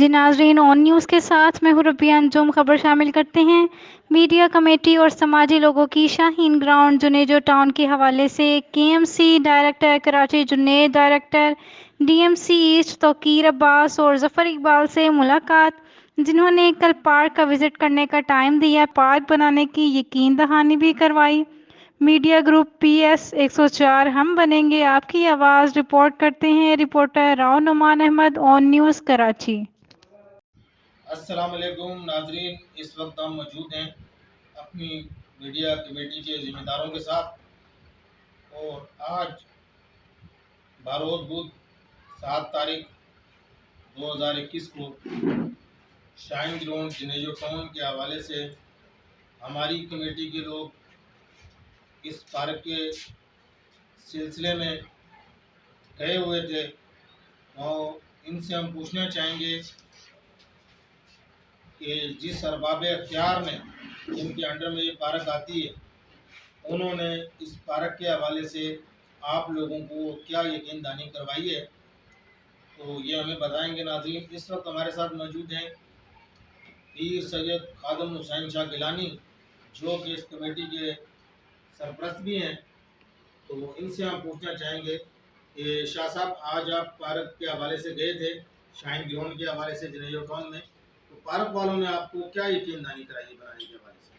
नाजरीन, on news के साथ मैं हूँ रबिया अंजुम। खबर शामिल करते हैं। मीडिया कमेटी और समाजी लोगों की शाहीन ग्राउंड जुनेजो टाउन के हवाले से KMC director Karachi Junaid, director DMC east Tauqeer Abbas और जफर इकबाल से मुलाकात, जिन्होंने कल पार्क का विजिट करने का टाइम दिया, पार्क बनाने की यकीन दहानी भी करवाई। मीडिया ग्रुप PS 104 हम बनेंगे आपकी आवाज़। रिपोर्ट करते हैं reporter Rao Numan Ahmad, on news Karachi. अस्सलाम वालेकुम नाजरीन, इस वक्त हम मौजूद हैं अपनी मीडिया कमेटी के ज़िम्मेदारों के साथ। और आज बरोज़ बुध 7 तारीख 2021 को शाइन ग्राउंड जुनेजो टाउन के हवाले से हमारी कमेटी के लोग इस पार्क के सिलसिले में गए हुए थे और इनसे हम पूछना चाहेंगे कि जिस अरबाब अख्तियार ने जिनके अंडर में ये पार्क आती है, उन्होंने इस पार्क के हवाले से आप लोगों को क्या यकीन दहानी करवाई है, तो ये हमें बताएंगे नाज़रीन। इस वक्त हमारे साथ मौजूद हैं पीर सैयद खादम हुसैन शाह गिलानी, जो कि इस कमेटी के सरपरस्त भी हैं। तो इनसे हम पूछना चाहेंगे कि शाह साहब, आज आप पार्क के हवाले से गए थे, शाइन ग्राउंड के हवाले से जुनेजो टाउन में, तो पार्क वालों ने आपको क्या यकीन दहानी कराई बनाने के हवाले से?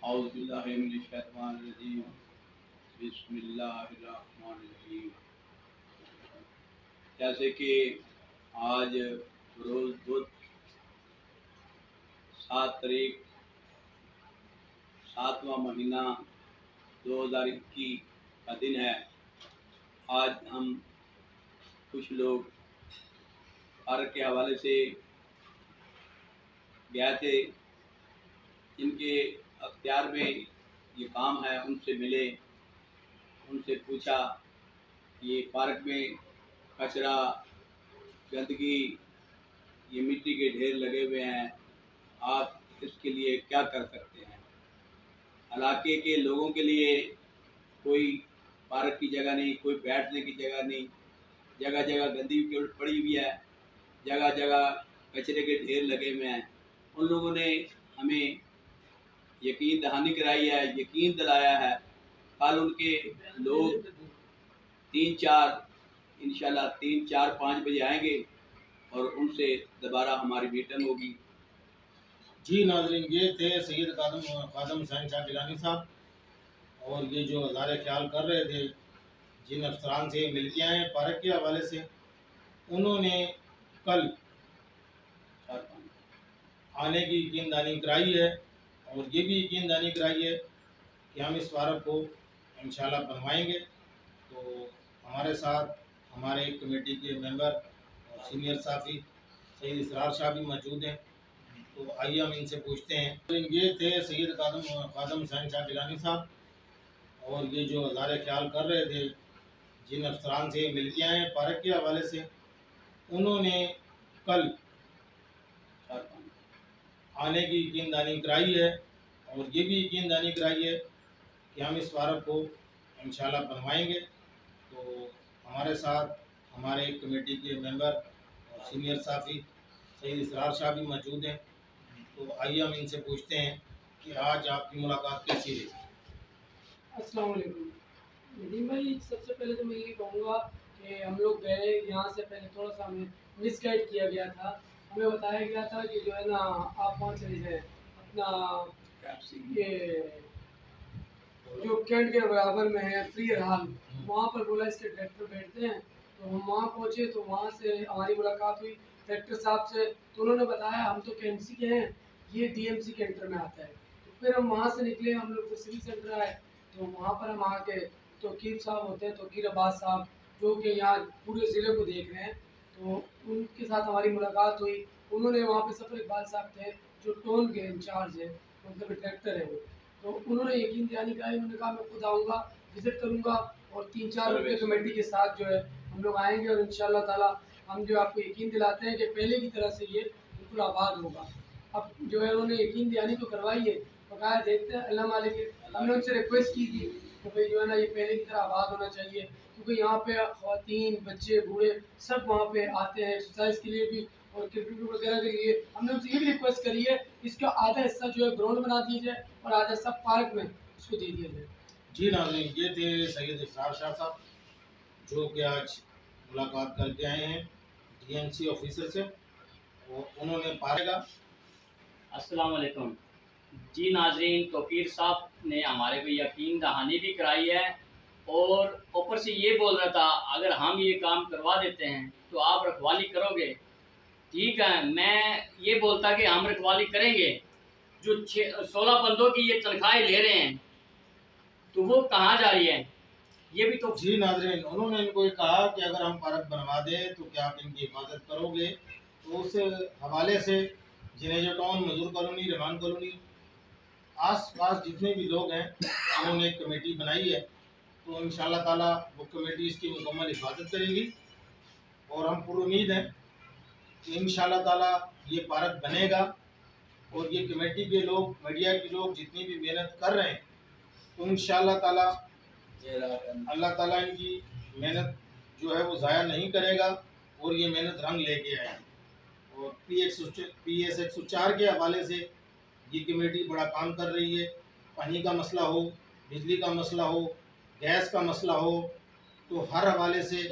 औज़ुबिल्लाहिमिनश्शैतानिर्रजीम, बिस्मिल्लाहिर्रहमानिर्रहीम। जैसे कि आज रोज़ बुध 7 तारीख 7वां महीना 2021 का दिन है। आज हम कुछ लोग पार्क के हवाले से गए थे, जिनके अख्तियार में ये काम है, उनसे मिले, उनसे पूछा ये पार्क में कचरा, गंदगी, ये मिट्टी के ढेर लगे हुए हैं, आप इसके लिए क्या कर सकते हैं। इलाके के लोगों के लिए कोई पार्क की जगह नहीं, कोई बैठने की जगह नहीं, जगह जगह गंदगी पड़ी हुई है, जगह जगह कचरे के ढेर लगे हुए हैं। उन लोगों ने हमें यकीन दहानी कराई है, यकीन दिलाया है। कल उनके लोग 3-4 इंशाल्लाह 3-4-5 बजे आएंगे और उनसे दोबारा हमारी मीटिंग होगी। जी नाजरीन, ये थे सैयद खादम हुसैन शाह गिलानी साहब, और ये जो हज़ार ख्याल कर रहे थे जिन अफसरान से मिल के आए पार्क के हवाले से, उन्होंने कल आने की यकीन दहानी कराई है और ये भी यकीन दहानी कराई है कि हम इस पार्क को इंशाल्लाह बनवाएंगे। तो हमारे साथ हमारे कमेटी के मेंबर और सीनियर साथी सैयद इसरार शाह भी मौजूद हैं। तो आइए हम इनसे पूछते हैं। तो ये थे सैयद खादम हुसैन शाह गिलानी साहब, और ये जो हज़ार ख्याल कर रहे थे जिन अफसरान से मिल के आए पार्क के हवाले से, उन्होंने कल आने की यकीन दहानी कराई है और ये भी यकीन दहानी कराई है कि हम इस पार्क को इंशाल्लाह बनवाएंगे। तो हमारे साथ हमारे कमेटी के मेंबर और सीनियर साथी सैयद इसरार शाह भी मौजूद हैं। तो आइए हम इनसे पूछते हैं कि आज आपकी मुलाकात कैसी रही। अस्सलाम वालेकुम नदीम भाई, सबसे पहले तो मैं ये कहूँगा कि हम लोग गए, यहाँ से पहले थोड़ा सा हमें मिसगाइड किया गया था। हमें बताया गया था कि जो है ना, आप वहाँ चले जाएँ अपना ये जो कैंट के बराबर में है फ्री हाल, वहाँ पर बोला इसके डायरेक्टर बैठते हैं। तो हम वहाँ पहुँचे, तो वहाँ से हमारी मुलाकात हुई डायरेक्टर साहब से। तो उन्होंने बताया हम तो KMC के हैं, ये DMC के अंडर में आता है। तो फिर हम वहाँ से निकले, हम लोग सिविल सेंटर आए। तो वहाँ पर हम आके तौकीर साहब होते हैं, तौकीर अब्बास साहब, जो कि यहाँ पूरे ज़िले को देख रहे हैं। तो उनके साथ हमारी मुलाकात हुई। उन्होंने वहाँ पे सफ़र इकबाल साहब थे, जो टोल के इंचार्ज हैं, मतलब डायरेक्टर है वो। तो उन्होंने यकीन दहानी कराई। उन्होंने कहा मैं खुद आऊँगा, विज़िट करूँगा और 3-4 रुपये कमेटी के साथ जो है हम लोग आएँगे, और इंशाअल्लाह ताला हम जो आपको यकीन दिलाते हैं कि पहले की तरह से ये बिल्कुल आबाद होगा। अब जो है उन्होंने यकीन दहानी तो करवाई है, बकाया देखते हैं, अल्लाह मालिक है। हमने उनसे रिक्वेस्ट की थी तो भाई जो है ना ये पहले की तरह आबाद होना चाहिए, क्योंकि यहाँ पे ख़वातीन, बच्चे, बूढ़े सब वहाँ पे आते हैं एक्सरसाइज के लिए भी और क्रिकेट वगैरह के लिए। हमने उनसे ये भी रिक्वेस्ट करी है इसका आधा हिस्सा जो है ग्राउंड बना दिया जाए और आधा हिस्सा पार्क में उसको दे दिया जाए। जी नाज़रीन, ये थे सैयद इफ़रार शाह साहब, जो कि आज मुलाकात करके आए हैं डीएमसी ऑफिसर से, और उन्होंने पाएगा। अस्सलाम वालेकुम। जी नाजरीन, तौकीर साहब ने हमारे को यकीन दहानी भी कराई है और ऊपर से ये बोल रहा था अगर हम ये काम करवा देते हैं तो आप रखवाली करोगे। ठीक है, मैं ये बोलता कि हम रखवाली करेंगे, जो 16 बंदों की ये तनख्वाहें ले रहे हैं तो वो कहाँ जा रही है, ये भी तो। जी नाज़रीन, उन्होंने इनको ये कहा कि अगर हम पार्क बनवा दें तो क्या आप इनकी हिफाजत करोगे। तो उस हवाले से जिनेजो टाउन, मजदूर कॉलोनी, रहमान कॉलोनी, आस पास जितने भी लोग हैं उन्होंने एक कमेटी बनाई है। तो इंशाअल्लाह ताला वो कमेटी इसकी मुकम्मल हिफाजत करेगी और हम पूरी उम्मीद है कि इंशाअल्लाह ताला ये पार्क बनेगा। और ये कमेटी के लोग, मीडिया के लोग जितनी भी मेहनत कर रहे हैं, तो इंशाअल्लाह ताला अल्लाह ताला इनकी मेहनत जो है वो ज़ाया नहीं करेगा और ये मेहनत रंग लेके आए। और PX 104 के हवाले से ये कमेटी बड़ा काम कर रही है। पानी का मसला हो, बिजली का मसला हो, गैस का मसला हो, तो हर हवाले से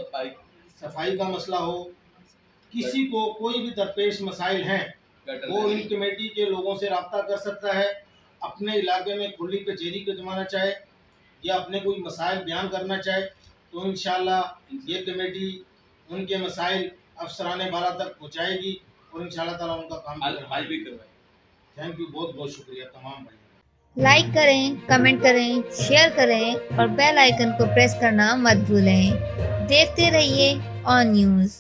सफाई का मसला हो, किसी को कोई भी दरपेश मसाइल हैं वो इन कमेटी के लोगों से रब्ता कर सकता है। अपने इलाके में खुली कचहरी को जमाना चाहे या अपने कोई मसाइल बयान करना चाहे तो इंशाअल्लाह ये कमेटी उनके मसाइल अफसरान बाला तक पहुँचाएगी और इंशाअल्लाह ताला उनका काम भी करवाएगी। थैंक यू, बहुत बहुत शुक्रिया तमाम भाई। लाइक करें, कमेंट करें, शेयर करें और बेल आइकन को प्रेस करना मत भूलें। देखते रहिए ऑन न्यूज़।